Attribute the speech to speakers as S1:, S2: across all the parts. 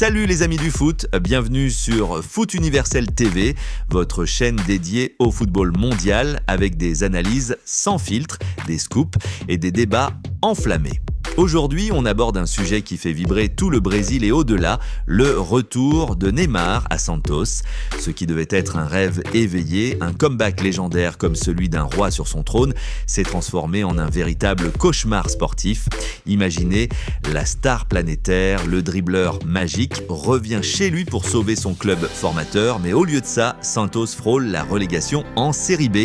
S1: Salut les amis du foot, bienvenue sur Foot Universel TV, votre chaîne dédiée au football mondial avec des analyses sans filtre, des scoops et des débats enflammés. Aujourd'hui, on aborde un sujet qui fait vibrer tout le Brésil et au-delà, le retour de Neymar à Santos. Ce qui devait être un rêve éveillé, un comeback légendaire comme celui d'un roi sur son trône, s'est transformé en un véritable cauchemar sportif. Imaginez, la star planétaire, le dribbleur magique, revient chez lui pour sauver son club formateur, mais au lieu de ça, Santos frôle la relégation en Série B.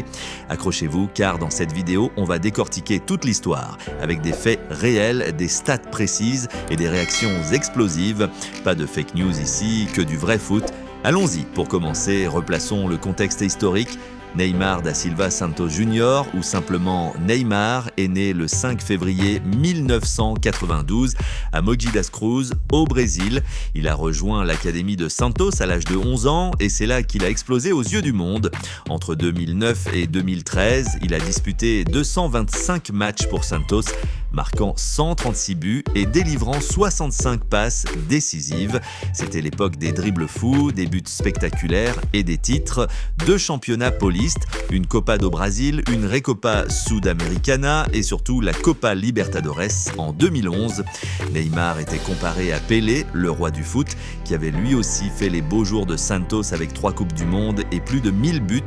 S1: Accrochez-vous car dans cette vidéo, on va décortiquer toute l'histoire avec des faits réels, des stats précises et des réactions explosives. Pas de fake news ici, que du vrai foot. Allons-y, pour commencer, replaçons le contexte historique. Neymar da Silva Santos Jr., ou simplement Neymar, est né le 5 février 1992 à Mogi das Cruzes, au Brésil. Il a rejoint l'académie de Santos à l'âge de 11 ans et c'est là qu'il a explosé aux yeux du monde. Entre 2009 et 2013, il a disputé 225 matchs pour Santos, marquant 136 buts et délivrant 65 passes décisives. C'était l'époque des dribbles fous, des buts spectaculaires et des titres, 2 championnats paulistes, une Copa do Brasil, une Recopa Sudamericana et surtout la Copa Libertadores en 2011. Neymar était comparé à Pelé, le roi du foot, qui avait lui aussi fait les beaux jours de Santos avec 3 Coupes du Monde et plus de 1000 buts.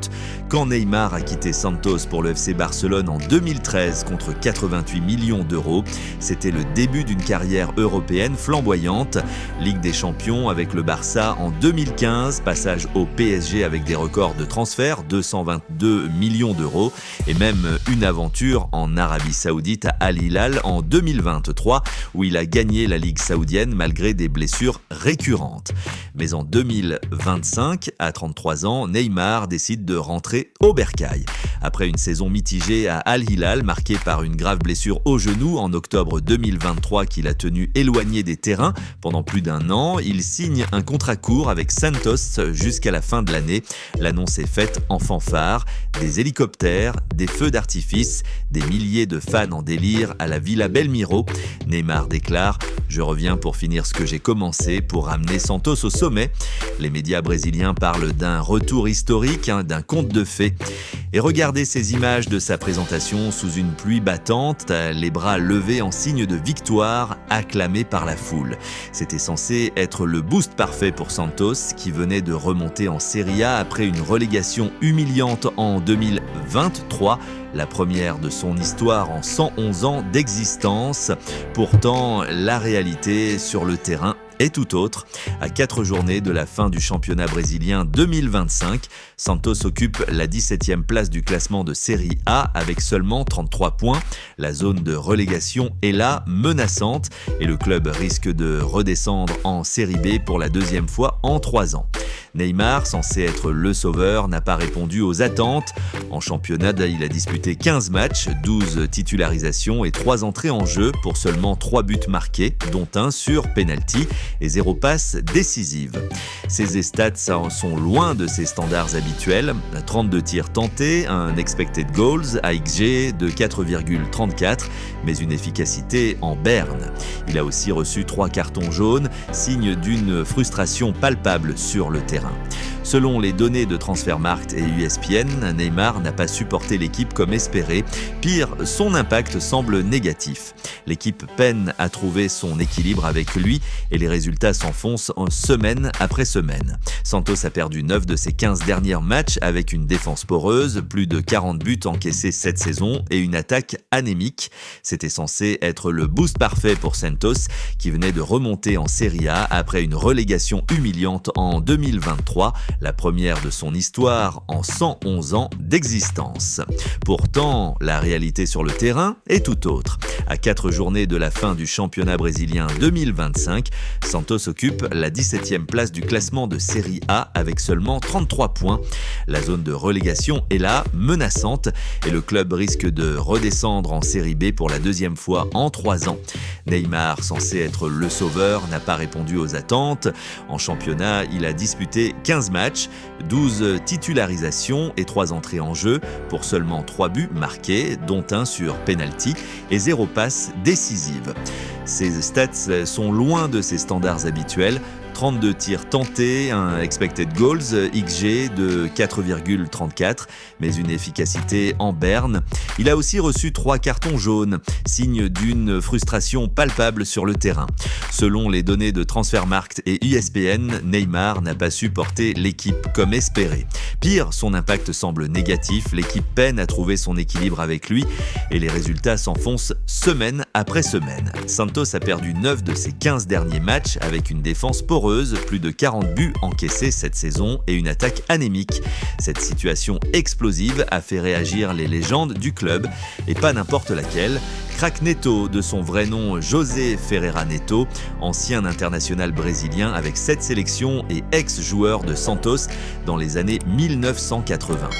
S1: Quand Neymar a quitté Santos pour le FC Barcelone en 2013 contre 88 millions d'euros, c'était le début d'une carrière européenne flamboyante. Ligue des Champions avec le Barça en 2015, passage au PSG avec des records de transfert, 222 millions d'euros, et même une aventure en Arabie Saoudite à Al Hilal en 2023, où il a gagné la Ligue saoudienne malgré des blessures récurrentes. Mais en 2025, à 33 ans, Neymar décide de rentrer au bercail. Après une saison mitigée à Al Hilal, marquée par une grave blessure au genou en octobre 2023 qu'il a tenu éloigné des terrains pendant plus d'1 an, il signe un contrat court avec Santos jusqu'à la fin de l'année. L'annonce est faite en fanfare, des hélicoptères, des feux d'artifice, des milliers de fans en délire à la Villa Belmiro. Neymar déclare « Je reviens pour finir ce que j'ai commencé, pour ramener Santos au sommet ». Les médias brésiliens parlent d'un retour historique, d'un conte de fées. Et regardez ces images de sa présentation sous une pluie battante, les bras levés en signe de victoire, acclamé par la foule. C'était censé être le boost parfait pour Santos, qui venait de remonter en Serie A après une relégation humiliante en 2023, la première de son histoire en 111 ans d'existence. Pourtant, la réalité sur le terrain est tout autre. À 4 journées de la fin du championnat brésilien 2025, Santos occupe la 17e place du classement de Série A avec seulement 33 points. La zone de relégation est là, menaçante, et le club risque de redescendre en Série B pour la 2e fois en 3 ans. Neymar, censé être le sauveur, n'a pas répondu aux attentes. En championnat, il a disputé 15 matchs, 12 titularisations et 3 entrées en jeu pour seulement 3 buts marqués, dont un sur penalty et 0 passe décisive. Ses stats sont loin de ses standards habituels. 32 tirs tentés, un expected goals, AXG de 4,34, mais une efficacité en berne. Il a aussi reçu 3 cartons jaunes, signe d'une frustration palpable sur le terrain. Selon les données de Transfermarkt et ESPN, Neymar n'a pas supporté l'équipe comme espéré. Pire, son impact semble négatif. L'équipe peine à trouver son équilibre avec lui et les résultats s'enfoncent semaine après semaine. Santos a perdu 9 de ses 15 derniers matchs avec une défense poreuse, plus de 40 buts encaissés cette saison et une attaque anémique. C'était censé être le boost parfait pour Santos qui venait de remonter en Serie A après une relégation humiliante en 2023, la première de son histoire en 111 ans d'existence. Pourtant, la réalité sur le terrain est tout autre. À 4 journées de la fin du championnat brésilien 2025, Santos occupe la 17e place du classement de Série A avec seulement 33 points. La zone de relégation est là, menaçante, et le club risque de redescendre en Série B pour la 2e fois en 3 ans. Neymar, censé être le sauveur, n'a pas répondu aux attentes. En championnat, il a disputé 15 matchs, 12 titularisations et 3 entrées en jeu pour seulement 3 buts marqués, dont un sur penalty et 0 passe décisive. Ses stats sont loin de ses standards habituels. 32 tirs tentés, un expected goals XG de 4,34, mais une efficacité en berne. Il a aussi reçu 3 cartons jaunes, signe d'une frustration palpable sur le terrain. Selon les données de Transfermarkt et ESPN, Neymar n'a pas su porter l'équipe comme espéré. Pire, son impact semble négatif, l'équipe peine à trouver son équilibre avec lui et les résultats s'enfoncent semaine après semaine. Santos a perdu 9 de ses 15 derniers matchs avec une défense poreuse, plus de 40 buts encaissés cette saison et une attaque anémique. Cette situation explosive a fait réagir les légendes du club et pas n'importe laquelle. Crack Neto, de son vrai nom José Ferreira Neto, ancien international brésilien avec 7 sélections et ex-joueur de Santos dans les années 1980.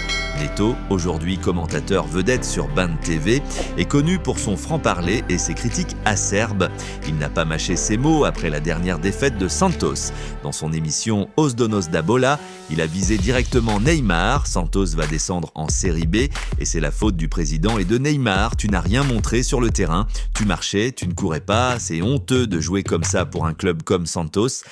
S1: Neto, aujourd'hui commentateur vedette sur Band TV, est connu pour son franc-parler et ses critiques acerbes. Il n'a pas mâché ses mots après la dernière défaite de Santos. Dans son émission Os Donos da Bola, il a visé directement Neymar. Santos va descendre en Série B et c'est la faute du président et de Neymar. Tu n'as rien montré sur le terrain, tu marchais, tu ne courais pas, c'est honteux de jouer comme ça pour un club comme Santos.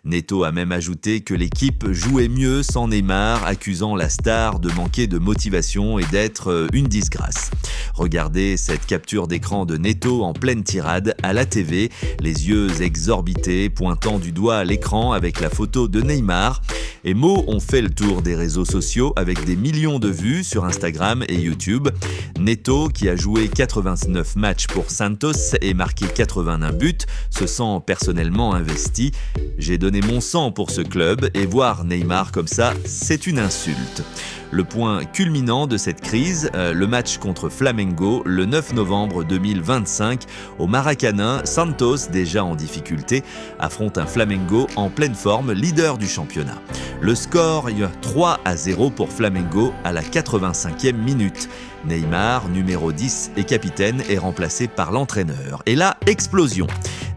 S1: Neto a même ajouté que l'équipe jouait mieux sans Neymar, accusant la star de manquer de motivation et d'être une disgrâce. Regardez cette capture d'écran de Neto en pleine tirade à la TV, les yeux exorbités, pointant du doigt à l'écran avec la photo de Neymar. Et mots ont fait le tour des réseaux sociaux avec des millions de vues sur Instagram et YouTube. Neto, qui a joué 89 matchs pour Santos et marqué 81 buts, se sent personnellement investi. J'ai donné mon sang pour ce club et voir Neymar comme ça, c'est une insulte. Le point culminant de cette crise, le match contre Flamengo le 9 novembre 2025. Au Maracanã, Santos, déjà en difficulté, affronte un Flamengo en pleine forme, leader du championnat. Le score, 3-0 pour Flamengo à la 85e minute. Neymar, numéro 10 et capitaine, est remplacé par l'entraîneur. Et là, explosion.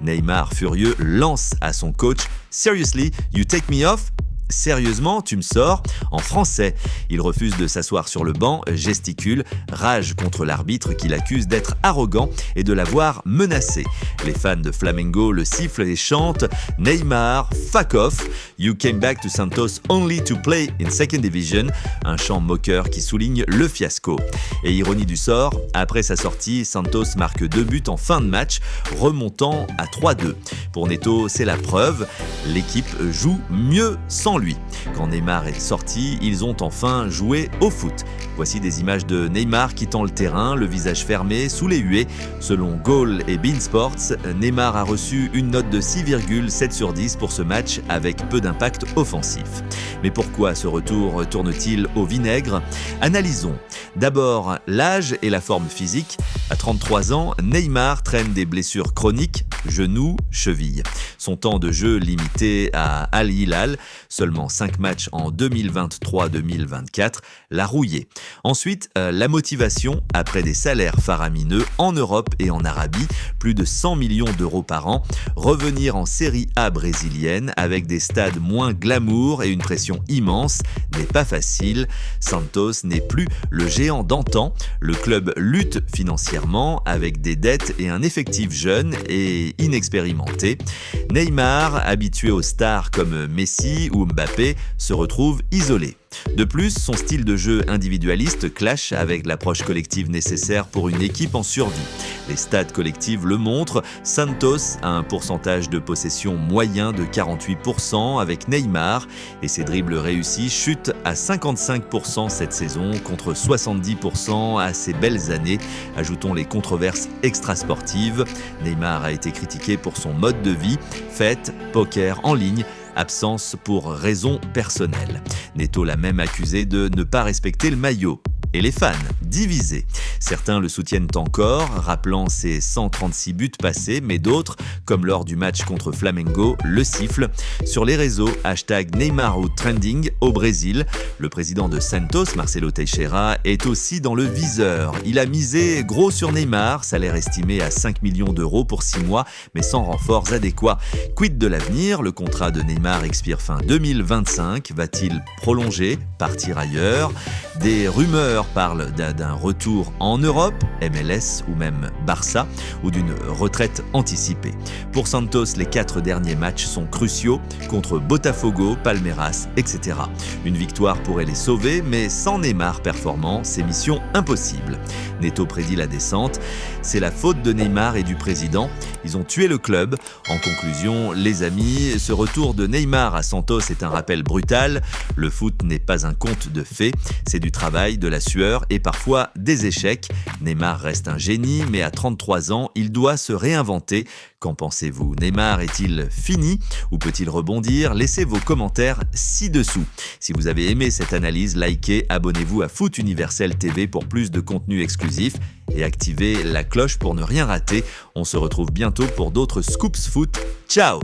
S1: Neymar, furieux, lance à son coach « Seriously, you take me off ?» Sérieusement, tu me sors ? En français. Il refuse de s'asseoir sur le banc, gesticule, rage contre l'arbitre qui l'accuse d'être arrogant et de l'avoir menacé. Les fans de Flamengo le sifflent et chantent « Neymar, fuck off, you came back to Santos only to play in second division », un chant moqueur qui souligne le fiasco. Et ironie du sort, après sa sortie, Santos marque 2 buts en fin de match, remontant à 3-2. Pour Neto, c'est la preuve, l'équipe joue mieux sans lui. Quand Neymar est sorti, ils ont enfin joué au foot. Voici des images de Neymar quittant le terrain, le visage fermé, sous les huées. Selon Goal et beIN Sports, Neymar a reçu une note de 6,7 sur 10 pour ce match avec peu d'impact offensif. Mais pourquoi ce retour tourne-t-il au vinaigre ? Analysons. D'abord, l'âge et la forme physique. À 33 ans, Neymar traîne des blessures chroniques, genoux, chevilles. Son temps de jeu limité à Al Hilal, seulement 5 matchs en 2023-2024, l'a rouillé. Ensuite, la motivation, après des salaires faramineux en Europe et en Arabie, plus de 100 millions d'euros par an, revenir en Série A brésilienne avec des stades moins glamour et une pression immense n'est pas facile. Santos n'est plus le géant d'antan. Le club lutte financièrement avec des dettes et un effectif jeune et inexpérimenté. Neymar, habitué aux stars comme Messi ou Mbappé, se retrouve isolé. De plus, son style de jeu individualiste clash avec l'approche collective nécessaire pour une équipe en survie. Les stats collectives le montrent, Santos a un pourcentage de possession moyen de 48% avec Neymar et ses dribbles réussis chutent à 55% cette saison contre 70% à ses belles années. Ajoutons les controverses extrasportives. Neymar a été critiqué pour son mode de vie, fête, poker en ligne, absence pour raisons personnelles. Neto l'a même accusé de ne pas respecter le maillot. Et les fans, divisés. Certains le soutiennent encore, rappelant ses 136 buts passés, mais d'autres, comme lors du match contre Flamengo, le sifflent. Sur les réseaux, #NeymarOutTrending au Brésil. Le président de Santos, Marcelo Teixeira, est aussi dans le viseur. Il a misé gros sur Neymar, salaire estimé à 5 millions d'euros pour 6 mois, mais sans renforts adéquats. Quid de l'avenir ? Le contrat de Neymar expire fin 2025. Va-t-il prolonger, partir ailleurs ? Des rumeurs rumeurs parlent d'un retour en Europe, MLS ou même Barça, ou d'une retraite anticipée. Pour Santos, les 4 derniers matchs sont cruciaux contre Botafogo, Palmeiras, etc. Une victoire pourrait les sauver, mais sans Neymar performant, c'est mission impossible. Neto prédit la descente. C'est la faute de Neymar et du président. Ils ont tué le club. En conclusion, les amis, ce retour de Neymar à Santos est un rappel brutal. Le foot n'est pas un conte de fées. C'est du travail, de la sueur et parfois des échecs. Neymar reste un génie, mais à 33 ans, il doit se réinventer. Qu'en pensez-vous? Neymar est-il fini ou peut-il rebondir? Laissez vos commentaires ci-dessous. Si vous avez aimé cette analyse, likez, abonnez-vous à Foot Universel TV pour plus de contenu exclusif et activez la cloche pour ne rien rater. On se retrouve bientôt pour d'autres Scoops Foot. Ciao!